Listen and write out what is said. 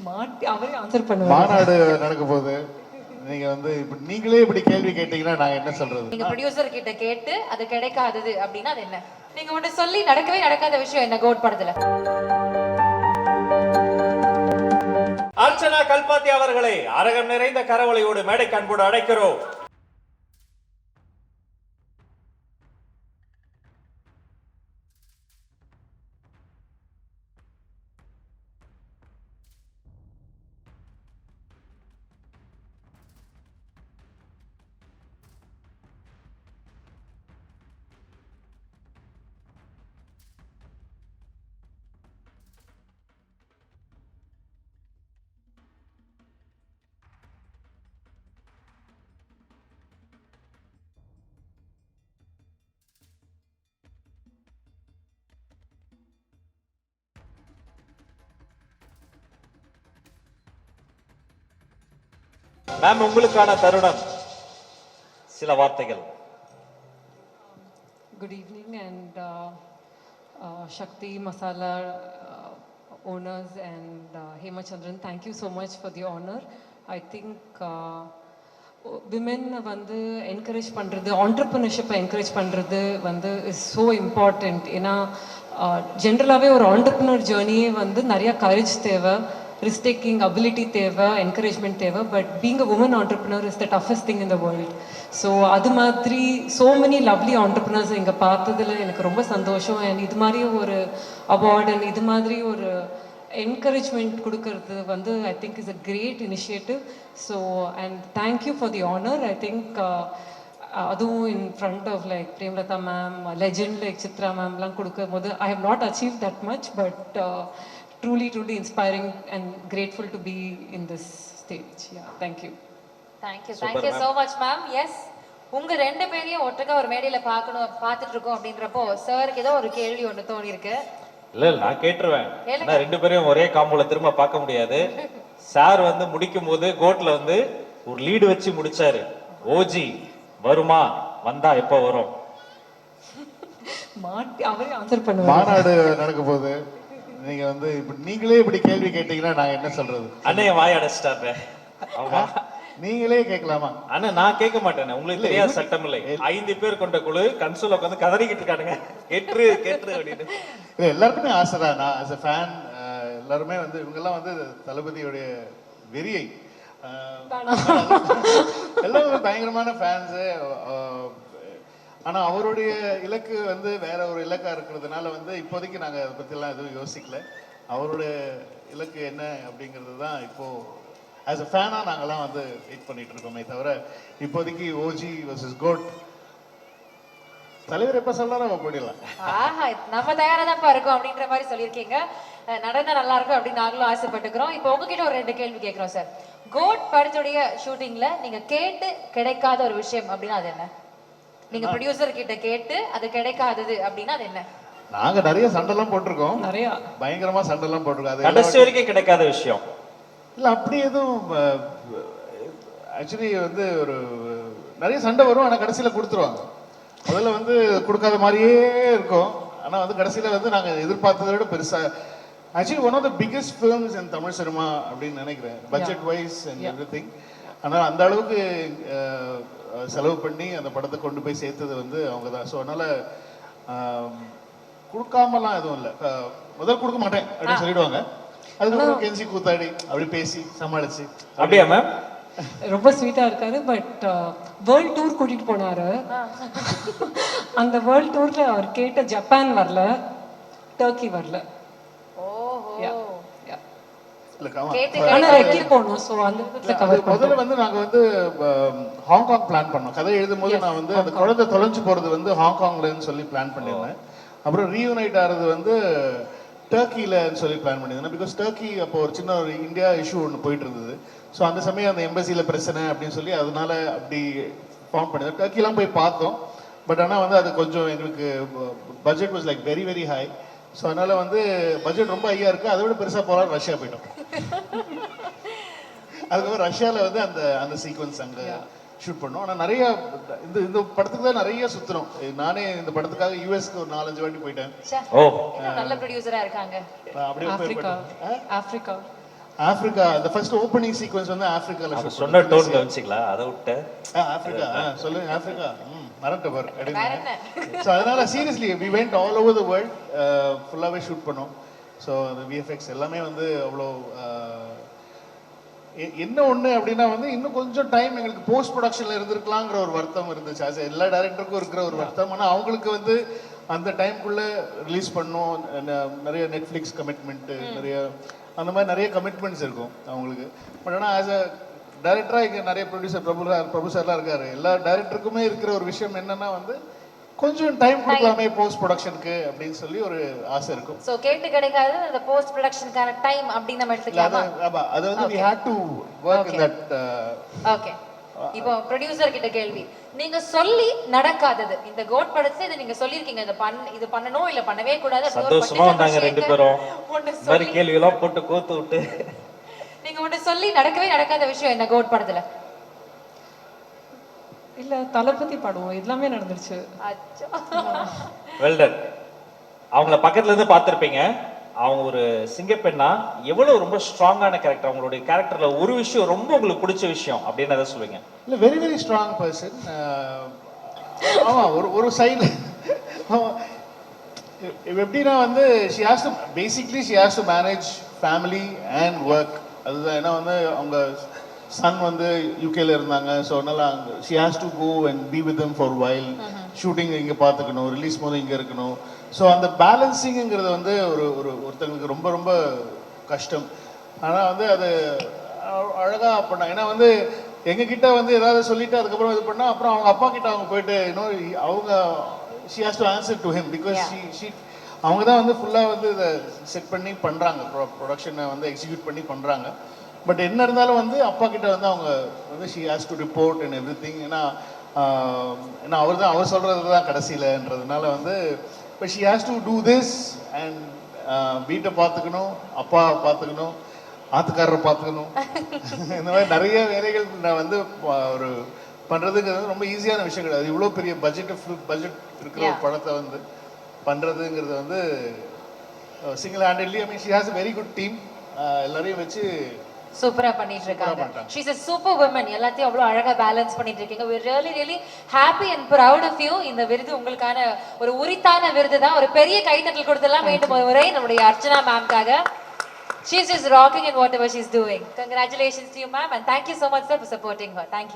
மாட்டி அவரே ஆன்சர் பண்ணுவாங்க. மாநாடு நடக்க போகுது. நீங்க வந்து இப்ப நீங்களே இப்படி கேள்வி கேட்டீங்கன்னா நான் என்ன சொல்றது? நீங்க ப்ரொடியூசர் கிட்ட கேட்டு அது கிடைக்காதது அப்படின்னா அது என்ன? நீங்க ஒண்ணு சொல்லி நடக்கவே நடக்காத விஷயம் என்ன கோட் படத்துல? அர்ச்சனா கல்பாத்தி அவர்களை அரகம் நிறைந்த கரவொலியோடு மேடை அன்போடு அழைக்கிறோம். மேம், உங்களுக்கான தருணம், சில வார்த்தைகள். Good evening and Shakti Masala owners and Hema Chandran, thank you so much for the honor. I think women வந்து encourage பண்றது, entrepreneurship encourage பண்றது வந்து is so important. ஏன்னா ஜென்ரலாகவே ஒரு entrepreneur ஜேர்னியே வந்து நிறைய கரேஜ் தேவை, risk taking ability தேவை, encouragement தேவை. But being a woman entrepreneur is the toughest thing in the world. So அது மாதிரி so many lovely entrepreneurs இங்கே பார்த்ததுல எனக்கு ரொம்ப சந்தோஷம். அண்ட் இது மாதிரி ஒரு அவார்ட் அண்ட் இது மாதிரி ஒரு என்கரேஜ்மெண்ட் கொடுக்கறது வந்து I think is a great initiative. So and thank you for the honour. I think அதுவும் in front of like Premalatha ma'am, legend like Chitra மேம்லாம் கொடுக்கும் போது I have not achieve that much, but truly inspiring and grateful to be in this stage. Yeah, thank you. Thank you so much ma'am. Yes, உங்க ரெண்டு பேரையும் ஒட்டுக்கா ஒரு மேடையில பார்த்துட்டு இருக்கோம் அப்படின்றப்போ சாருக்கு ஏதோ ஒரு கேள்வி ஒன்று தோணி இருக்கு. இல்ல நான் கேட்டுருவேன். ஏன்னா ரெண்டு பேரையும் ஒரே காம்போல திரும்ப பார்க்க முடியாது. சார் வந்து முடிக்கும் போது கோட்ல வந்து ஒரு லீடு வச்சு முடிச்சாரு. ஓஜி வருமா, வந்தா எப்ப வரும்? மாட்டி அவரே ஆன்சர் பண்ணுவாங்க. மாநாடு நடக்க போகுது. நீங்க வந்து இப்ப நீங்களே இப்படி கேள்வி கேட்டீங்கன்னா நான் என்ன சொல்றது? அண்ணே வாய் அடைச்சிட்டாரு. ஆமா, நீங்களே கேட்கலாமா? ஆனா நான் கேட்க மாட்டேன். உங்களுக்கு தெரியாத சட்டம் இல்லை. 5 பேர் கொண்ட குழு கன்சோல உட்காந்து கதறிக்கிட்டு இருக்கானுங்க, கேட்டு அப்படின்னு. இல்ல, எல்லாருக்குமே ஆசை தான். நான் as a fan எல்லாருமே வந்து இவங்கெல்லாம் வந்து தளபதியோடைய வெறியை எல்லாமே பயங்கரமான ஃபேன்ஸு. ஆனா அவருடைய இலக்கு வந்து வேற ஒரு இலக்கா இருக்கிறதுனால வந்து இப்போதைக்கு நாங்க அதை பத்திலாம் எதுவும் யோசிக்கல. அவருடைய இலக்கு என்ன அப்படிங்கிறது தான் இப்போ ஆஸ் அ ஃபேனா நாங்கெல்லாம் வந்து வெயிட் பண்ணிட்டு இருக்கோமே தவிர இப்போதைக்கு ஓஜி வர்சஸ் கோட் தலைவர் எப்ப சொல்லாரோ அவ போயிடலாம். நம்ம தயாரா தான் இருக்கோம் அப்படின்ற மாதிரி சொல்லியிருக்கீங்க. நடந்தா நல்லா இருக்கும் அப்படின்னு நாங்களும் ஆசைப்பட்டுக்கிறோம். இப்போ உங்ககிட்ட ஒரு 2 கேள்வி கேட்கிறோம் சார். கோட் படத்துடைய ஷூட்டிங்ல நீங்க கேட்டு கிடைக்காத ஒரு விஷயம் அப்படின்னா அது என்ன? நீங்க ப்ரொடியூசர் கிட்ட கேட்டு அது கிடைக்காதது அப்படின்னா அது என்ன? நாங்க நிறைய சண்டைலாம் போட்டிருக்கோம், நிறைய பயங்கரமா சண்டைலாம் போட்டிருக்கோம். அது கடைசி வரைக்கும் கிடைக்காத விஷயம் இல்ல, அப்படி எதுவும் ஆக்சுவலி வந்து ஒரு நிறைய சண்டை வரும். ஆனா கடைசியில கொடுத்துருவாங்க. முதல்ல வந்து கொடுக்காத மாதிரியே இருக்கும். ஆனா வந்து கடைசியில வந்து நாங்க எதிர்பார்த்ததை விட பெருசா actually one of the biggest films in Tamil cinema அப்படின்னு நினைக்கிறேன், பட்ஜெட் வைஸ் அண்ட் எவ்ரிதிங். ஆனால் அந்த அளவுக்கு செலவு பண்ணி அந்த படத்தை கொண்டு போய் சேர்த்தது வந்து அவங்க தான். ஸோ அதனால கொடுக்காமலாம் எதுவும் இல்லை. முதல் கொடுக்க மாட்டேன் அப்படின்னு சொல்லிடுவாங்க. அதுக்கப்புறம் கெஞ்சி கூத்தாடி அப்படி பேசி சமாளிச்சு. அப்படியா மேம்? ரொம்ப ஸ்வீட்டா இருக்காரு. பட் வேர்ல்ட் டூர் கூட்டிட்டு போனாரு. அந்த வேர்ல்ட் டூர்ல அவர் கேட்ட ஜப்பான் வரல, டர்க்கி வரல. முதல்ல வந்து நாங்க வந்து ஹாங்காங் பிளான் பண்ணோம். கதை எழுதும் போது நான் வந்து அந்த குழந்தை தொலைஞ்சு போறது வந்து ஹாங்காங்லன்னு சொல்லி பிளான் பண்ணியிருந்தேன். அப்புறம் ரீயூனைட் ஆகிறது வந்து டர்க்கிலன்னு சொல்லி பிளான் பண்ணியிருந்தேன். பிகாஸ் டர்க்கி அப்போ ஒரு சின்ன ஒரு இந்தியா இஷ்யூ ஒன்று போயிட்டு இருந்தது. ஸோ அந்த சமயம் அந்த எம்பசியில பிரச்சனை அப்படின்னு சொல்லி அதனால அப்படி ஃபார்ம் பண்ணியிருந்தேன். டர்க்கிலாம் போய் பார்த்தோம். பட் ஆனால் வந்து அது கொஞ்சம் எங்களுக்கு budget was like very very high. So அதனால வந்து பட்ஜெட் ரொம்ப ஹையா இருக்கு. அதை விட பெருசா போகலாம் ரஷ்யா போயிட்டோம். அதுக்கப்புறம் ரஷ்யாவில் வந்து அந்த அந்த சீக்வன்ஸ் அங்கே ஷூட் பண்ணோம். ஆனால் நிறைய இந்த படத்துக்கு தான் நிறைய சுற்றுறோம். நானே இந்த படத்துக்காக யூஎஸ்க்கு ஒரு 4-5 வாட்டி போயிட்டேன். நல்ல ப்ரொடியூசரா இருக்காங்க. அப்படியே Africa Africa the first opening sequence வந்து ஆப்பிரிக்கால அவங்க ஷூட் சொன்ன டோன் கவனிச்சிங்களா அதை விட்ட ஆப்பிரிக்கா சொல்லு ஆப்பிரிக்கா மறந்துட்ட பாரு வேற என்ன ஸோ அதனால seriously we went all over the world ஃபுல்லாகவே ஷூட் பண்ணோம் ஸோ அந்த விஎஃப்எக்ஸ் எல்லாமே வந்து அவ்வளோ என்ன ஒன்று அப்படின்னா வந்து இன்னும் கொஞ்சம் டைம் எங்களுக்கு போஸ்ட் ப்ரொடக்ஷனில் இருந்திருக்கலாங்கிற ஒரு வருத்தம் இருந்துச்சு அது எல்லா டேரக்டருக்கும் இருக்கிற ஒரு வருத்தம் ஆனால் அவங்களுக்கு வந்து அந்த டைம்குள்ளே ரிலீஸ் பண்ணோம் நிறைய நெட்ஃப்ளிக்ஸ் கமிட்மெண்ட்டு நிறைய அந்த மாதிரி நிறைய கமிட்மெண்ட்ஸ் இருக்கும் அவங்களுக்கு பட் ஆனால் ஆஸ் அ டைரக்டராக இங்கே நிறைய ப்ரொடியூசர் பிரபு சார்லாம் இருக்காரு எல்லா டைரக்டருக்குமே இருக்கிற ஒரு விஷயம் என்னன்னா வந்து கொஞ்சம் டைம் கொடுக்கலாமே போஸ்ட் ப்ரொடக்ஷனுக்கு அப்படின்னு சொல்லி ஒரு ஆசை இருக்கும் சோ கேட்டு கிடைக்காது அந்த போஸ்ட் ப்ரொடக்ஷனுக்கான டைம் அப்படி நம்ம எடுத்துக்கலாமா அது வந்து we had to work in that okay இப்போ ப்ரொடியூசர் கிட்ட கேள்வி நீங்க சொல்லி நடக்காதது இந்த கோட் படத்துல இதை நீங்க சொல்லிருக்கீங்க இது பண்ணணும் இல்ல பண்ணவே கூடாது சந்தோஷமா வந்தாங்க ரெண்டு பேரும் இந்த மாதிரி கேள்வி எல்லாம் போட்டு கோத்து விட்டு நீங்க ஒண்ணு சொல்லி நடக்கவே நடக்காத விஷயம் என்ன கோட் படத்துல இல்ல தளபதி படம் எல்லாமே நடந்துருச்சு. அச்சோ வெல்டன் அவங்கள பக்கத்துல இருந்து பார்த்திருப்பீங்க அவங்க ஒரு சிங்கப்பெண்ணா எவ்வளவு ரொம்ப ஸ்ட்ராங்கான கேரக்டர் அவங்களுடைய கேரக்டர்ல ஒரு விஷயம் ரொம்ப உங்களுக்கு பிடிச்ச விஷயம் அப்படின்னு எதை சொல்லுவீங்க இல்லை வெரி வெரி ஸ்ட்ராங் பர்சன் ஆமாம் ஒரு சைடு எப்படின்னா வந்து she has to basically she has to manage family and work அதுதான் ஏன்னா வந்து அவங்க சன் வந்து யூகேல இருந்தாங்க ஸோ அதனால அங்கே she has to go and be with them for while shooting இங்கே பார்த்துக்கணும் ரிலீஸ் போது இங்கே இருக்கணும் ஸோ அந்த பேலன்சிங்கிறது வந்து ஒருத்தங்களுக்கு ரொம்ப ரொம்ப கஷ்டம் ஆனால் வந்து அது அழகாக பண்ணாங்க ஏன்னா வந்து எங்ககிட்ட வந்து ஏதாவது சொல்லிட்டு அதுக்கப்புறம் இது பண்ணால் அப்புறம் அவங்க அப்பா கிட்ட அவங்க போயிட்டு இன்னும் அவங்க she has to answer to him because she அவங்க தான் வந்து ஃபுல்லாக வந்து இதை செட் பண்ணி பண்ணுறாங்க ப்ரொடக்ஷனை வந்து எக்ஸிக்யூட் பண்ணி பண்ணுறாங்க பட் என்ன இருந்தாலும் வந்து அப்பா கிட்ட வந்து அவங்க வந்து she has to report and every thing ஏன்னா அவர் சொல்கிறது தான் கடைசியிலன்றதுனால வந்து இப்போ she has to do this and வீட்டை பார்த்துக்கணும் அப்பா பார்த்துக்கணும் ஆத்துக்காரரை பார்த்துக்கணும் இந்த மாதிரி நிறைய வேலைகள் நான் வந்து ஒரு பண்ணுறதுங்கிறது ரொம்ப ஈஸியான விஷயம் கிடையாது இவ்வளோ பெரிய பட்ஜெட் இருக்கிற ஒரு படத்தை வந்து பண்ணுறதுங்கிறது வந்து single handedly I mean she has a very good team எல்லாரையும் வச்சு சூப்பரா பண்ணிட்டு இருக்காங்க ஷீஸ் a super woman எல்லாத்தையும் அவ்வளவு அழகா பேலன்ஸ் பண்ணிட்டு இருக்கீங்க we really really happy and proud of you இந்த விருது உங்களுக்கான ஒரு உரித்தான விருது தான் ஒரு பெரிய கைத்தட்டல் கொடுத்தலாம் மீண்டும் ஒரு முறை நம்முடைய Archana மேம்காக she is just rocking in whatever she is doing congratulations to you ma'am and thank you so much sir for supporting her thank you